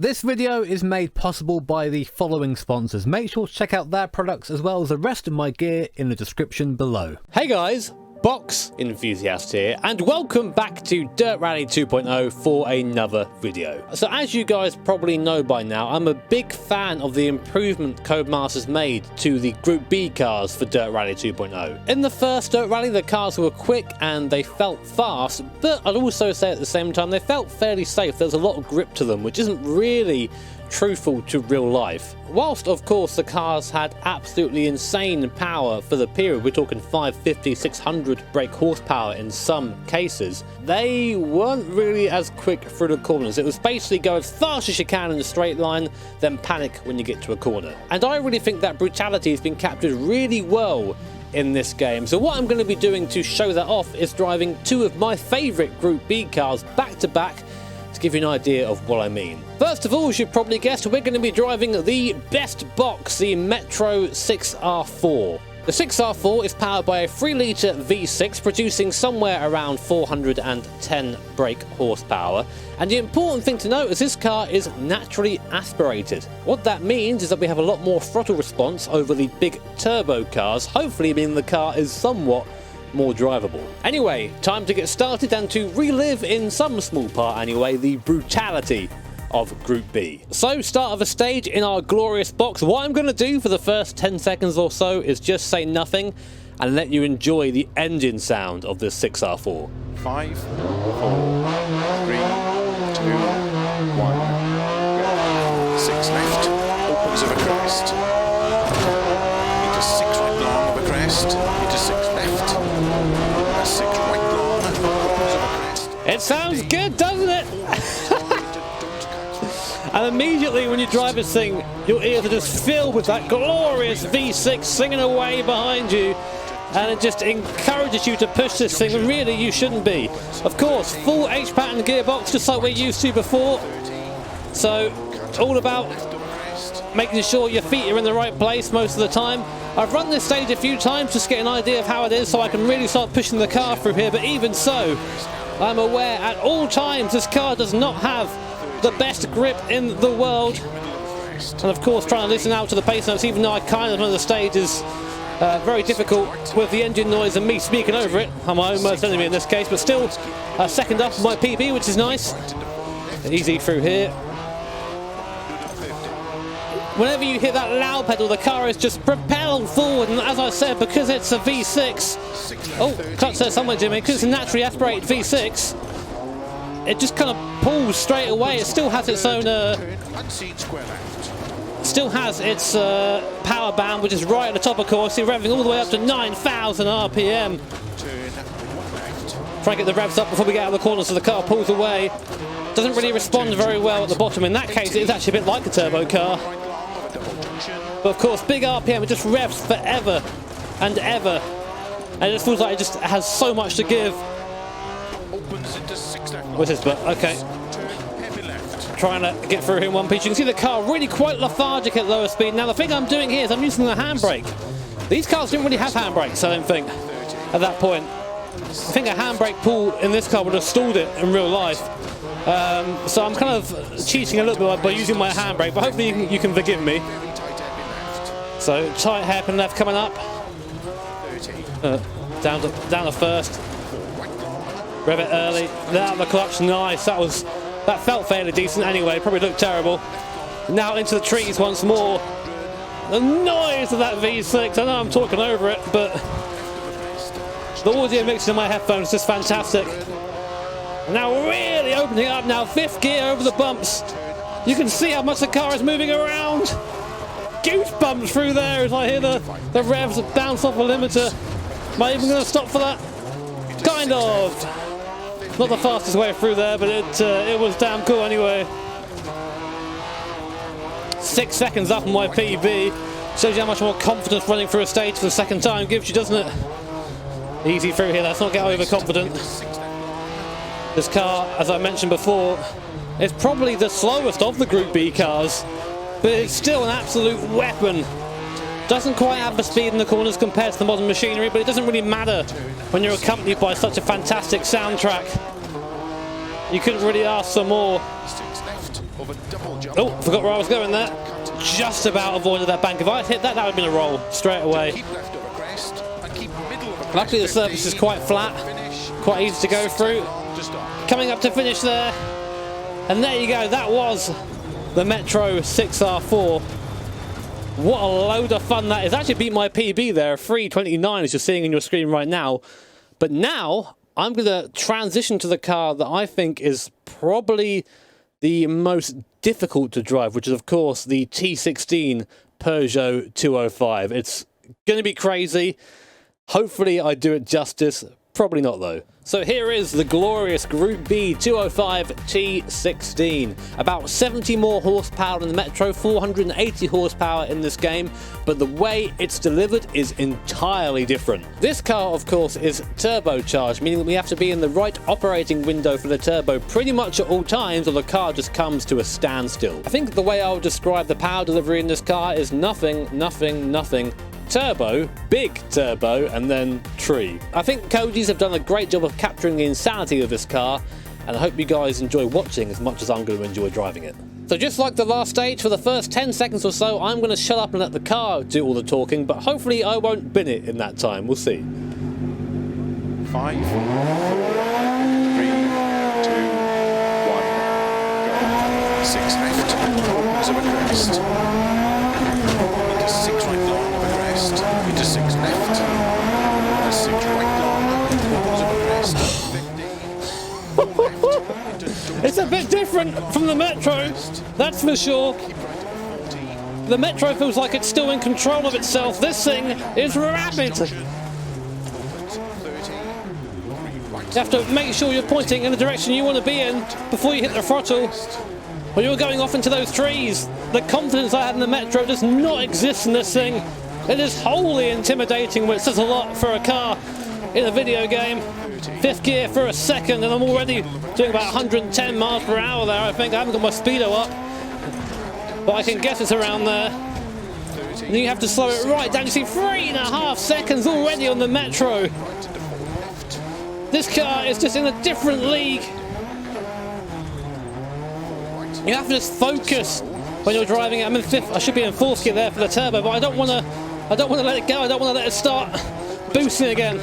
This video is made possible by the following sponsors. Make sure to check out their products as well as the rest of my gear in the description below. Hey guys, box enthusiast here, and welcome back to Dirt Rally 2.0 for another video. So as you guys probably know by now, I'm a big fan of the improvement Codemasters made to the Group B cars for Dirt Rally 2.0. In the first Dirt Rally, the cars were quick and they felt fast, but I'd also say at the same time they felt fairly safe. There's a lot of grip to them, which isn't really truthful to real life. Whilst of course the cars had absolutely insane power for the period, we're talking 550, 600 brake horsepower in some cases, they weren't really as quick through the corners. It was basically go as fast as you can in a straight line, then panic when you get to a corner. And I really think that brutality has been captured really well in this game. So what I'm going to be doing to show that off is driving two of my favourite Group B cars back to back to give you an idea of what I mean. First of all, as you've probably guessed, we're going to be driving the best box, the Metro 6R4. The 6R4 is powered by a 3-litre V6 producing somewhere around 410 brake horsepower, and the important thing to note is this car is naturally aspirated. What that means is that we have a lot more throttle response over the big turbo cars, hopefully meaning the car is somewhat more drivable. Anyway, time to get started and to relive, in some small part anyway, the brutality of Group B. So, start of a stage in our glorious box. What I'm going to do for the first 10 seconds or so is just say nothing and let you enjoy the engine sound of this 6R4. 5, 4, 3, 2, 1, go. 6 left, opens of a crest. Into 6 right long of a crest. Into 6 left. 6 right long, opens of a crest. It sounds good, doesn't it? And immediately when you drive this thing, your ears are just filled with that glorious V6 singing away behind you, and it just encourages you to push this thing when really you shouldn't be. Of course, full H-pattern gearbox, just like we're used to before. So, all about making sure your feet are in the right place most of the time. I've run this stage a few times just to get an idea of how it is so I can really start pushing the car through here, but even so, I'm aware at all times this car does not have the best grip in the world. And of course, trying to listen out to the pace notes, even though I kind of know the stage is very difficult with the engine noise and me speaking over it. I'm my own worst enemy in this case, but still second up my PB, which is nice. Easy through here. Whenever you hit that loud pedal, the car is just propelled forward, and as I said, because it's a V6, oh, clutch there somewhere, Jimmy, because it's a naturally aspirated V6, it just kind of pulls straight away. It still has its own, power band, which is right at the top, of course. You're revving all the way up to 9,000 RPM. Try and get the revs up before we get out of the corner so the car pulls away. Doesn't really respond very well at the bottom. In that case, it is actually a bit like a turbo car. But of course, big RPM, it just revs forever and ever. And it just feels like it just has so much to give. What's this, but okay. Trying to get through here in one piece. You can see the car really quite lethargic at lower speed. Now the thing I'm doing here is I'm using the handbrake. These cars didn't really have handbrakes, I don't think, at that point. I think a handbrake pull in this car would have stalled it in real life. So I'm kind of cheating a little bit by using my handbrake, but hopefully you can forgive me. So tight hairpin left coming up. Down to first. Rev it early, out of the clutch, nice. That felt fairly decent anyway, probably looked terrible. Now into the trees once more. The noise of that V6, I know I'm talking over it, but the audio mix in my headphones is just fantastic. And now really opening up now, 5th gear over the bumps. You can see how much the car is moving around. Goosebumps through there as I hear the revs bounce off the limiter. Am I even going to stop for that? Kind of. Not the fastest way through there, but it was damn cool anyway. 6 seconds up on my PB. Shows you how much more confidence running through a stage for the second time gives you, doesn't it? Easy through here, let's not get overconfident. This car, as I mentioned before, is probably the slowest of the Group B cars, but it's still an absolute weapon. Doesn't quite have the speed in the corners compared to the modern machinery, but it doesn't really matter when you're accompanied by such a fantastic soundtrack. You couldn't really ask for more. of a double jump. Oh, forgot where I was going there. Just about avoided that bank. If I had hit that, that would have been a roll straight away. Keep left of a crest and keep middle of a crest. Luckily the surface is quite flat, quite easy to go through. Coming up to finish there. And there you go, that was the Metro 6R4. What a load of fun that is. Actually beat my PB there, 3:29 as you're seeing on your screen right now. But now I'm going to transition to the car that I think is probably the most difficult to drive, which is of course the T16 Peugeot 205. It's going to be crazy. Hopefully I do it justice. Probably not though. So here is the glorious Group B 205 T16. About 70 more horsepower than the Metro, 480 horsepower in this game, but the way it's delivered is entirely different. This car, of course, is turbocharged, meaning that we have to be in the right operating window for the turbo pretty much at all times, or the car just comes to a standstill. I think the way I would describe the power delivery in this car is nothing, turbo, big turbo, and then tree. I think Cody's have done a great job of capturing the insanity of this car, and I hope you guys enjoy watching as much as I'm going to enjoy driving it. So just like the last stage, for the first 10 seconds or so, I'm going to shut up and let the car do all the talking, but hopefully I won't bin it in that time. We'll see. 5, 4, 3, 2, 1, go. 6 left, opens of a crest. Into 6 right long of a crest. Into 6 left. Into 6 right long, opens of a crest. 50. 4 left. Into It's a bit different from the Metro, that's for sure. keep right of 40. The Metro feels like it's still in control of itself. This thing is rapid. Opens 30. 3 right. You have to make sure you're pointing in the direction you want to be in before you hit the throttle. When you're going off into those trees, the confidence I had in the Metro does not exist in this thing. It is wholly intimidating, which says a lot for a car in a video game. 5th gear for a second, and I'm already doing about 110 miles per hour there, I think. I haven't got my speedo up, but I can guess it's around there. And then you have to slow it right down. You see 3.5 seconds already on the Metro. This car is just in a different league. You have to just focus when you're driving it. I'm in 5th. I should be in 4th gear there for the turbo, but I don't want to let it go. I don't want to let it start boosting again.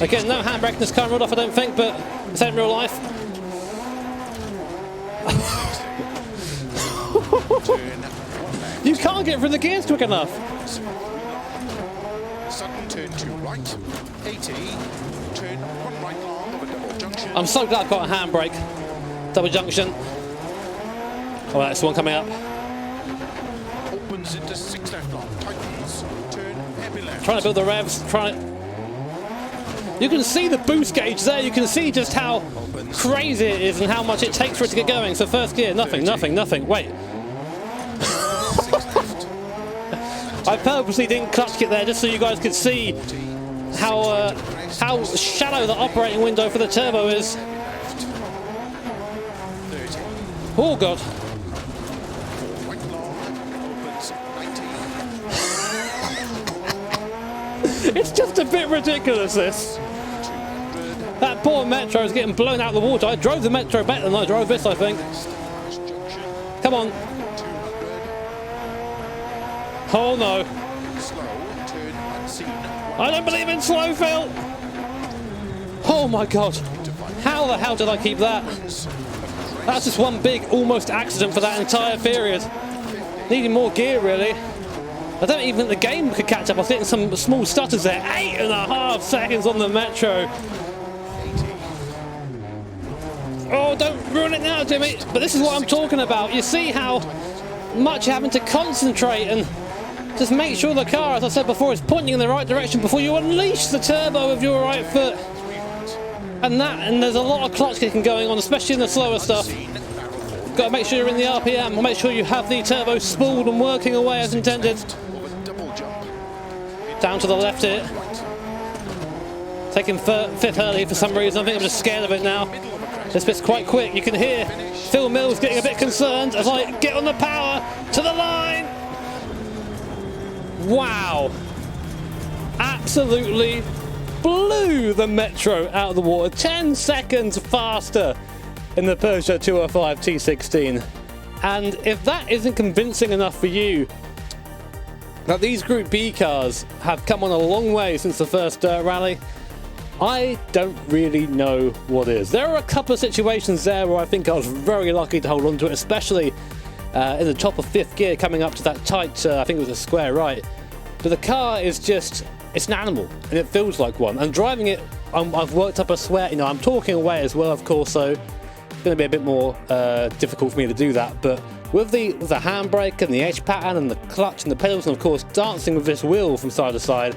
Again, no handbrake in this car rolled off, I don't think, but it's in real life. You can't get through the gears quick enough. Sudden turn to right. 80. Turn 1 right long of a double junction. I'm so glad I've got a handbrake. Double junction. Oh, that's the one coming up. Opens into 6 left long. Tightens. Turn heavy left. Trying to build the revs. You can see the boost gauge there. You can see just how crazy it is and how much it takes for it to get going. So 1st gear, nothing. Wait. 6 left. I purposely didn't clutch it there just so you guys could see how shallow the operating window for the turbo is. 30. Oh god. Right long. Opens 90. It's just a bit ridiculous, this. 200. That poor Metro is getting blown out of the water. I drove the Metro better than I drove this, I think. Last junction. Come on. 200. Oh no. Slow. Turn unseen. I don't believe in slow, Phil. Oh my god. How the hell did I keep that? That's just one big almost accident for that entire period. Needing more gear, really. I don't even think the game could catch up. I was getting some small stutters there. 8.5 seconds on the Metro. Oh, don't ruin it now, Jimmy. But this is what I'm talking about. You see how much you're having to concentrate and just make sure the car, as I said before, is pointing in the right direction before you unleash the turbo with your right foot. And there's a lot of clutch kicking going on, especially in the slower stuff. Got to make sure you're in the RPM, or make sure you have the turbo spooled and working away as intended. Down to the left here. Taking 5th early for some reason. I think I'm just scared of it now. This bit's quite quick. You can hear Phil Mills getting a bit concerned as I get on the power to the line. Wow. Absolutely blew the Metro out of the water. 10 seconds faster in the Peugeot 205 T16. And if that isn't convincing enough for you that these Group B cars have come on a long way since the first rally, I don't really know what is. There are a couple of situations there where I think I was very lucky to hold on to it, especially in the top of 5th gear coming up to that tight, I think it was a square right. But the car is just, it's an animal, and it feels like one. And driving it, I've worked up a sweat, you know, I'm talking away as well, of course, so it's going to be a bit more difficult for me to do that. But with the handbrake and the edge pattern and the clutch and the pedals, and of course dancing with this wheel from side to side,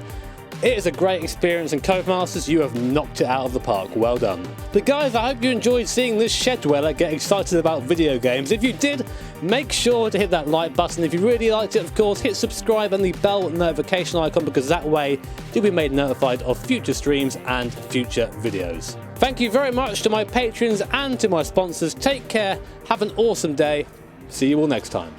it is a great experience, and Codemasters, you have knocked it out of the park. Well done. But guys, I hope you enjoyed seeing this shed dweller get excited about video games. If you did, make sure to hit that like button. If you really liked it, of course, hit subscribe and the bell notification icon, because that way you'll be made notified of future streams and future videos. Thank you very much to my patrons and to my sponsors. Take care, have an awesome day. See you all next time.